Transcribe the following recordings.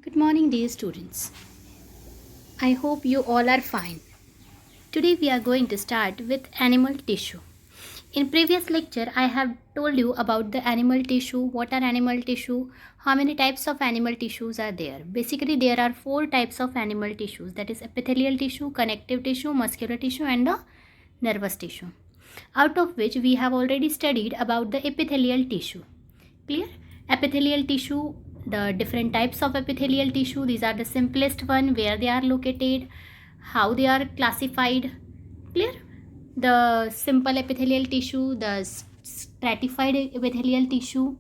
Good morning, dear students. I hope you all are fine. Today we are going to start with animal tissue. In previous lecture, I have told you about the animal tissue, what are animal tissue, how many types of animal tissues are there. Basically, there are four types of animal tissues, that is epithelial tissue, connective tissue, muscular tissue and the nervous tissue. Out of which we have already studied about the epithelial tissue. Clear? Epithelial tissue, the different types of epithelial tissue, these are the simplest one, where they are located, how they are classified. Clear? The simple epithelial tissue, the stratified epithelial tissue.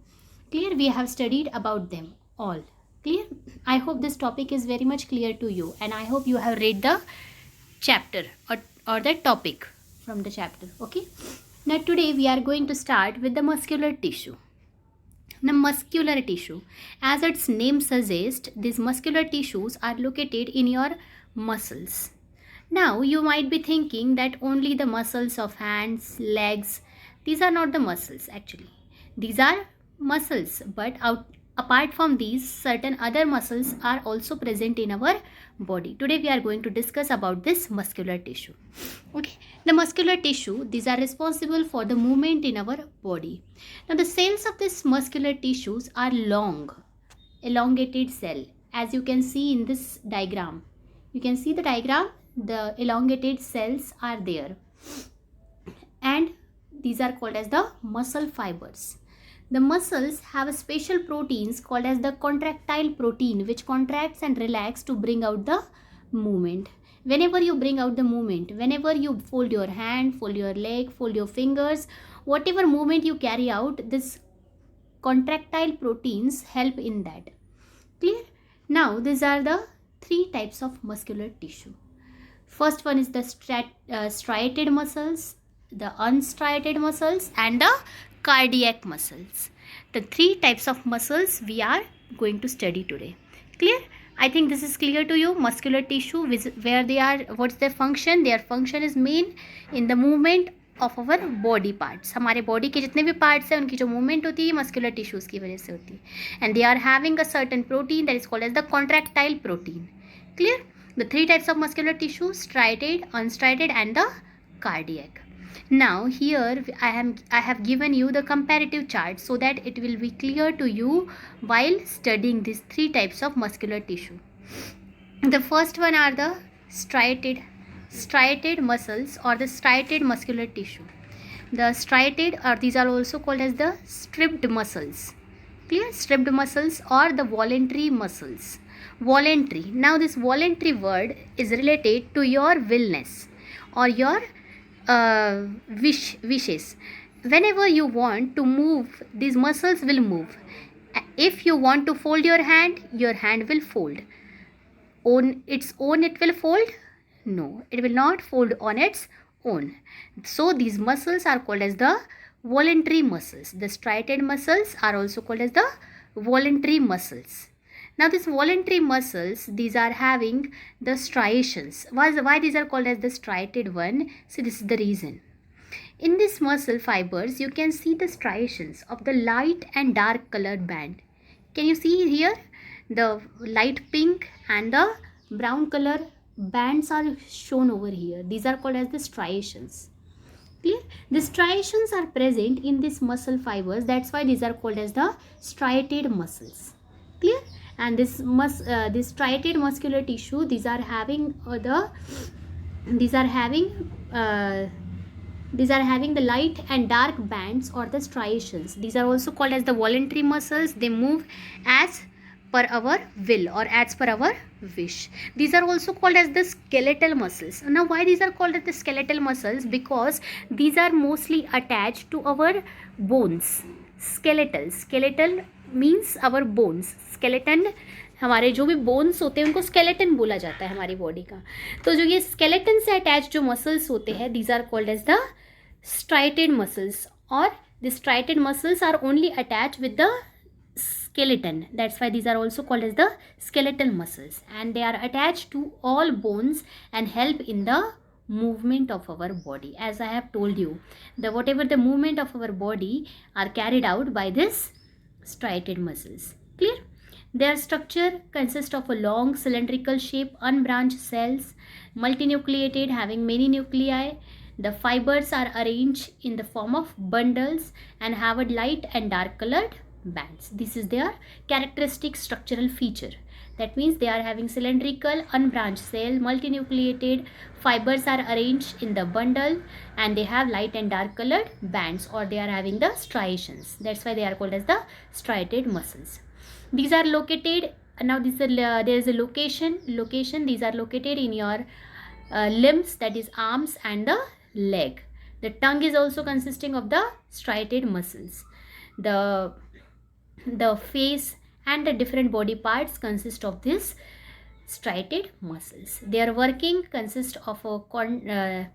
Clear? We have studied about them all. Clear? I hope this topic is very much clear to you, and I hope you have read the chapter or the topic from the chapter. Okay. Now today we are going to start with the muscular tissue. The muscular tissue, as its name suggests, these muscular tissues are located in your muscles. Now you might be thinking that only the muscles of hands, legs, these are not the muscles actually. These are muscles, but apart from these, certain other muscles are also present in our body. Today we are going to discuss about this muscular tissue. Okay, the muscular tissue, these are responsible for the movement in our body. Now the cells of this muscular tissues are long, elongated cell, as you can see in this diagram. You can see the diagram, the elongated cells are there, and these are called as the muscle fibers. The muscles have special proteins called as the contractile protein, which contracts and relax to bring out the movement. Whenever you bring out the movement, whenever you fold your hand, fold your leg, fold your fingers, whatever movement you carry out, this contractile proteins help in that. Clear? Now these are the three types of muscular tissue. First one is the striated muscles, the unstriated muscles and the cardiac muscles. The three types of muscles we are going to study today. Clear? I think this is clear to you. Muscular tissue, where they are, what's their function? Their function is main in the movement of our body parts. हमारे body के जितने भी parts हैं उनकी जो movement होती है muscular tissues की वजह से होती है. And they are having a certain protein that is called as the contractile protein. Clear? The three types of muscular tissue, striated, unstriated and the cardiac. Now here I have given you the comparative chart so that it will be clear to you while studying these three types of muscular tissue. The first one are the striated muscles or the striated muscular tissue. The striated, or these are also called as the stripped muscles. Clear? Stripped muscles or the voluntary muscles. Voluntary. Now this voluntary word is related to your willness or your wishes. Whenever you want to move, these muscles will move. If you want to fold your hand will fold. On its own it will fold? No, it will not fold on its own. So these muscles are called as the voluntary muscles. The striated muscles are also called as the voluntary muscles. Now these voluntary muscles, these are having the striations. Why these are called as the striated one? So this is the reason. In these muscle fibers, you can see the striations of the light and dark colored band. Can you see here? The light pink and the brown color bands are shown over here. These are called as the striations. Clear? The striations are present in these muscle fibers. That's why these are called as the striated muscles. Clear? And this striated muscular tissue, these are having the light and dark bands or the striations. These are also called as the voluntary muscles. They move as per our will or as per our wish. These are also called as the skeletal muscles. Now why these are called as the skeletal muscles? Because these are mostly attached to our bones. Skeletal means our bones. Skeleton, हमारे जो भी bones होते हैं उनको skeleton बोला जाता है हमारी बॉडी का. तो जो ये स्केलेटन से अटैच जो मसल्स होते हैं, these are called as the striated muscles, और the striated muscles are only attach with the skeleton. That's why these are also called as the skeletal muscles, and they are attached to all bones and help in the movement of our body. As I have told you, whatever the movement of our body are carried out by this striated muscles. Clear? Their structure consists of a long cylindrical shape, unbranched cells, multinucleated, having many nuclei. The fibers are arranged in the form of bundles and have a light and dark colored bands. This is their characteristic structural feature. That means they are having cylindrical, unbranched cell, multinucleated, fibers are arranged in the bundle, and they have light and dark colored bands, or they are having the striations. That's why they are called as the striated muscles. These are located, now this is there is a location. These are located in your limbs, that is arms and the leg. The tongue is also consisting of the striated muscles. The face and the different body parts consist of this striated muscles. Their working consists of a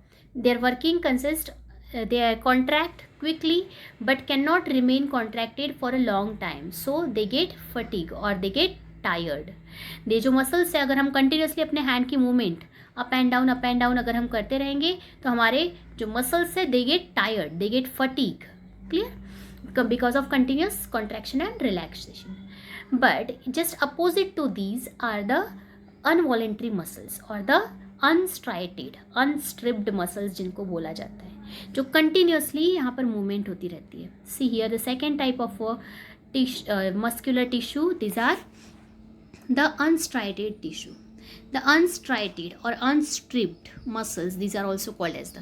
they contract quickly but cannot remain contracted for a long time, so they get fatigue or they get tired. ये जो muscles है, अगर हम continuously अपने hand की movement up and down अगर हम करते रहेंगे तो हमारे जो मसल्स है they get tired, they get fatigue. Clear? Because of continuous contraction and relaxation. But just opposite to these are the involuntary muscles और द अनस्ट्राइटेड, अनस्ट्रिप्ड मसल्स जिनको बोला जाता है, जो कंटिन्यूसली यहाँ पर मूवमेंट होती रहती है. See here the second type of muscular tissue. These are the unstriated tissue. The unstriated or unstripped muscles, these are also called as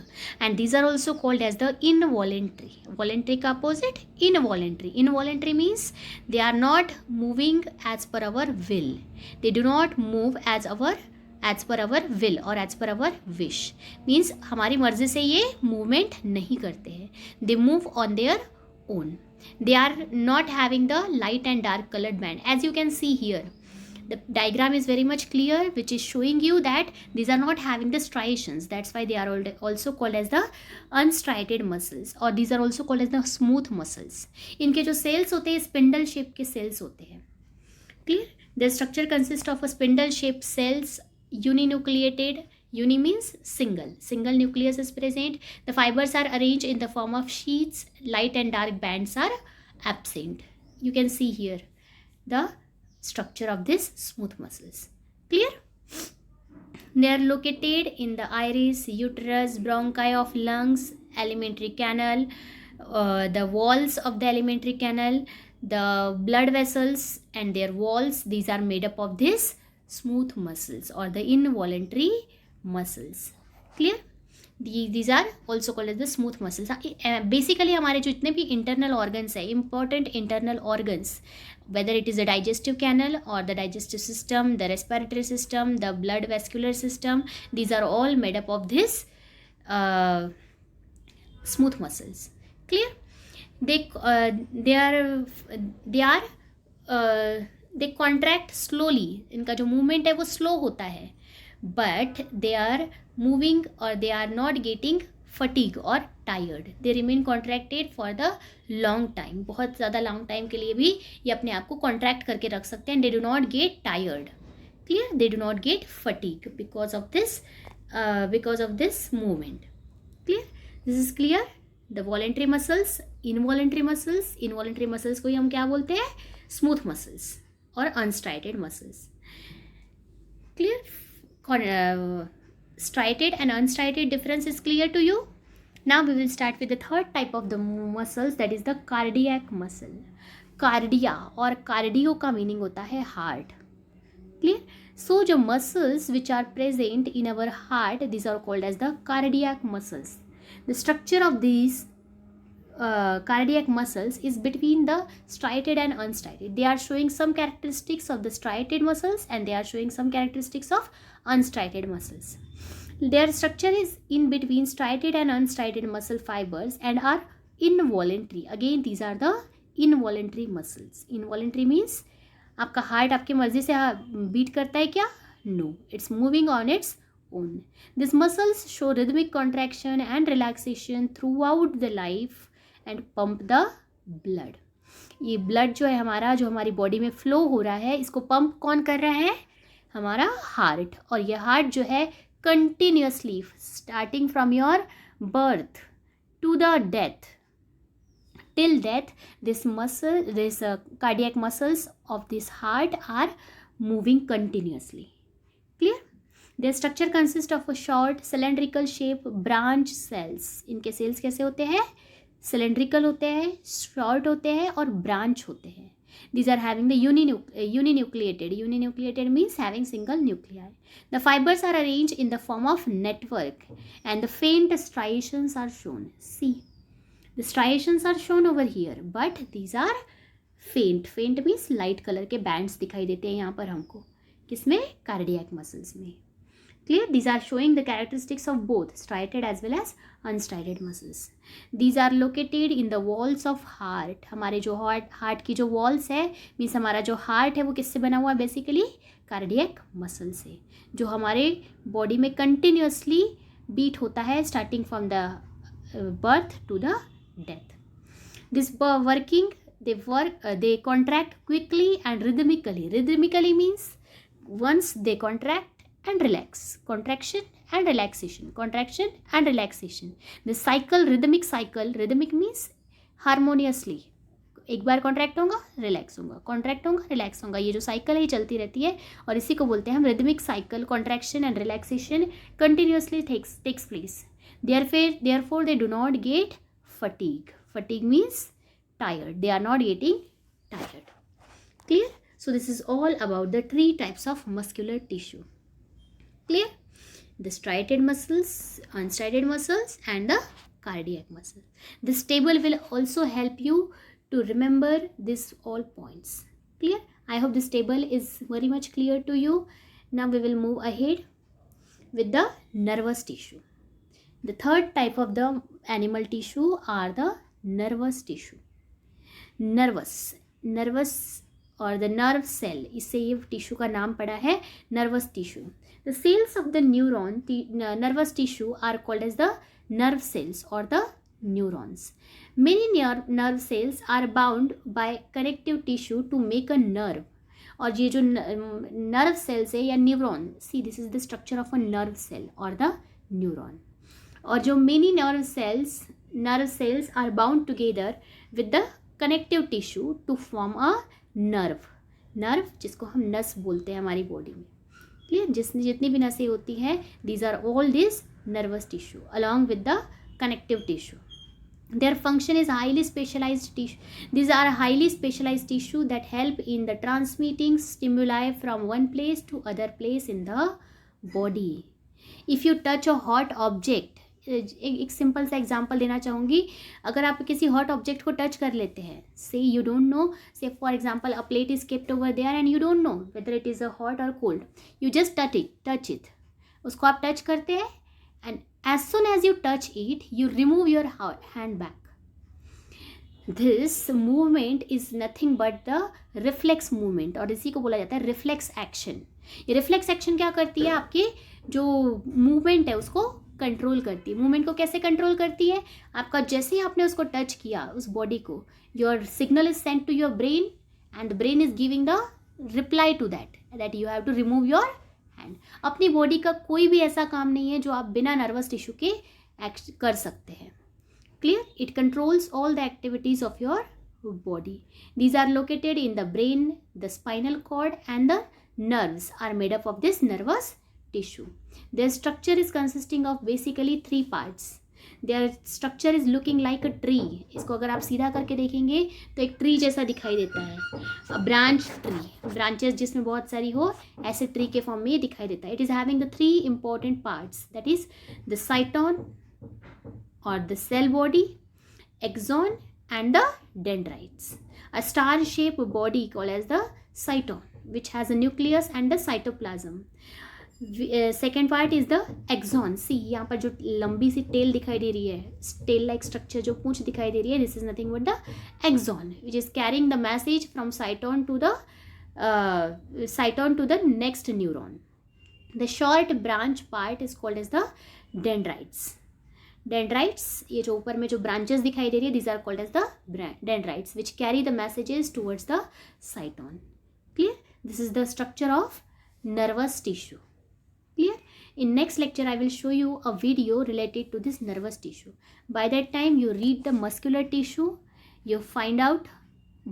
the involuntary. Voluntary का opposite involuntary. Involuntary means they are not moving as per our will. They do not move as per our will or as per our wish. Means हमारी मर्जी से ये movement नहीं करते हैं. They move on their own. They are not having the light and dark colored band. As you can see here, the diagram is very much clear, which is showing you that these are not having the striations. That's why they are also called as the unstriated muscles, or these are also called as the smooth muscles. इनके जो cells होते हैं spindle shape के cells होते हैं. Clear? Their structure consists of a spindle shaped cells, uninucleated. Uni means single nucleus is present. The fibers are arranged in the form of sheets. Light and dark bands are absent. You can see here the structure of this smooth muscles. Clear? They are located in the iris, uterus, bronchi of lungs, alimentary canal, the walls of the alimentary canal, the blood vessels and their walls. These are made up of this smooth muscles or the involuntary muscles. Clear? These are also called as the smooth muscles. Basically हमारे जो इतने भी internal organs है, important internal organs, whether it is the digestive canal or the digestive system, the respiratory system, the blood vascular system, these are all made up of this smooth muscles. Clear? They contract slowly. इनका जो movement है वो slow होता है, but they are moving or they are not getting fatigue or tired. They remain contracted for the long time. बहुत ज़्यादा long time के लिए भी ये अपने आप को contract करके रख सकते हैं. They do not get tired. Clear? They do not get fatigue because of this movement. Clear? This is clear? The voluntary muscles, involuntary muscles को ही हम क्या बोलते हैं? Smooth muscles or unstriated muscles. Clear? Striated and unstriated difference is clear to you? Now we will start with the third type of the muscles, that is the cardiac muscle. Cardia और cardio का meaning होता है heart. Clear? So जो muscles which are present in our heart, these are called as the cardiac muscles. The structure of these cardiac muscles is between the striated and unstriated. They are showing some characteristics of the striated muscles and they are showing some characteristics of unstriated muscles. Their structure is in between striated and unstriated muscle fibers and are involuntary. Again, these are the involuntary muscles. Involuntary means आपका heart आपकी मर्जी से beat करता है क्या? No, it's moving on its own. These muscles show rhythmic contraction and relaxation throughout the life and pump the blood. ये blood जो है हमारा, जो हमारी बॉडी में फ्लो हो रहा है, इसको पंप कौन कर रहा है? हमारा हार्ट. और ये हार्ट जो है continuously starting from your birth to the death, till death, this cardiac muscles of this heart are moving continuously. Clear? Their structure consists of a short cylindrical shape branch cells. इनके cells कैसे होते हैं? Cylindrical होते हैं, short होते हैं और branch होते हैं. These are having the uninucleated. Uninucleated means having single nuclei. The fibers are arranged in the form of network and the faint striations are shown. See, the striations are shown over here, but these are faint. Faint means light color के bands दिखाई देते हैं यहाँ पर हमको. किसमें? Cardiac muscles में. Clear? These are showing the characteristics of both striated as well as unstriated muscles. These are located in the walls of heart. हमारे जो heart की जो walls है, means हमारा जो heart है वो किससे बना हुआ है? Basically cardiac muscle से, जो हमारे body में continuously beat होता है starting from the birth to the death. This working, they contract quickly and rhythmically. Rhythmically means once they contract and relax. Contraction and relaxation. Contraction and relaxation. The cycle, rhythmic cycle. Rhythmic means harmoniously. एक बार contract होगा, relax होगा, contract होगा, relax होगा. ये जो cycle है ये चलती रहती है और इसी को बोलते हैं हम rhythmic cycle. Contraction and relaxation continuously takes place. Therefore they do not get fatigue. Fatigue means tired. They are not getting tired. Clear? So this is all about the three types of muscular tissue. Clear? The striated muscles, unstriated muscles and the cardiac muscle. This table will also help you to remember this all points. Clear? I hope this table is very much clear to you. Now we will move ahead with the nervous tissue. The third type of the animal tissue are the nervous tissue. Nervous और the nerve cell, इससे ये tissue का नाम पड़ा है nervous tissue. The cells of the nervous tissue are called as the nerve cells or the neurons. Many nerve cells are bound by connective tissue to make a nerve. और ये जो nerve cells है या neuron, see this is the structure of a nerve cell or the neuron. और जो many nerve cells are bound together with the connective tissue to form a nerve जिसको हम नस बोलते हैं हमारी बॉडी में. क्लियर? जितनी भी नसें होती हैं, these are all this nervous tissue along with the connective tissue. Their function is highly specialized tissue. These are highly specialized tissue that help in the transmitting stimuli from one place to other place in the body. If you touch a hot object, एक simple सा example देना चाहूँगी. अगर आप किसी hot object को touch कर लेते हैं, say you don't know, say for example a plate is kept over there and you don't know whether it is a hot और cold, you just touch it. उसको आप टच करते हैं and as soon as you touch it you remove your hand back. This movement is nothing but the reflex movement और इसी को बोला जाता है रिफ्लेक्स एक्शन. ये रिफ्लेक्स एक्शन क्या करती है? आपके जो मूवमेंट है उसको कंट्रोल करती है. मूवमेंट को कैसे कंट्रोल करती है? आपका जैसे ही आपने उसको टच किया उस बॉडी को, your signal is sent to your brain and the brain is giving the reply to that you have to remove your hand. अपनी बॉडी का कोई भी ऐसा काम नहीं है जो आप बिना नर्वस टिश्यू के कर सकते हैं. Clear? It controls all the activities of your body. These are located in the brain, the spinal cord and the nerves are made up of this nervous tissue. Their structure is consisting of basically 3 parts. Their structure is looking like a tree. इसको अगर आप सीधा करके देखेंगे तो एक tree जैसा दिखाई देता है. ब्रांच ट्री, ब्रांचेस जिसमें बहुत सारी हो, ऐसे ट्री के फॉर्म में ये दिखाई देता है. It is having the 3 important parts, that is the cyton or the cell body, axon and the dendrites. A star shaped body called as the cyton, which has a nucleus and the cytoplasm. Second part is the axon. See यहाँ पर जो लंबी सी tell दिखाई दे रही है, tell like structure जो पूंछ दिखाई दे रही है, this is nothing but the axon, which is carrying the message from cyton to the next neuron. The short branch part is called as the dendrites. Dendrites, ये जो ऊपर में जो branches दिखाई दे रही है, these are called as the dendrites, which carry the messages towards the cyton. Clear? This is the structure of nervous tissue. Clear? In next lecture, I will show you a video related to this nervous tissue. By that time, you read the muscular tissue, you find out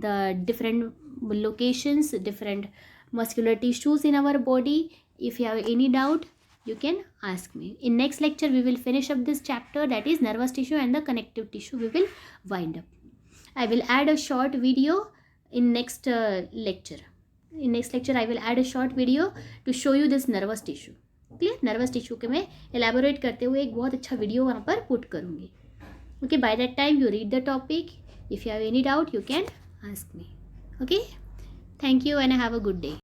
the different locations, different muscular tissues in our body. If you have any doubt, you can ask me. In next lecture we will finish up this chapter, that is nervous tissue and the connective tissue. We will wind up. I will add a short video in next lecture. In next lecture I will add a short video to show you this nervous tissue. Clear? Nervous tissue के मैं elaborate करते हुए एक बहुत अच्छा video वहाँ पर put करूँगी. Okay, by that time you read the topic. If you have any doubt, you can ask me. Okay, thank you and have a good day.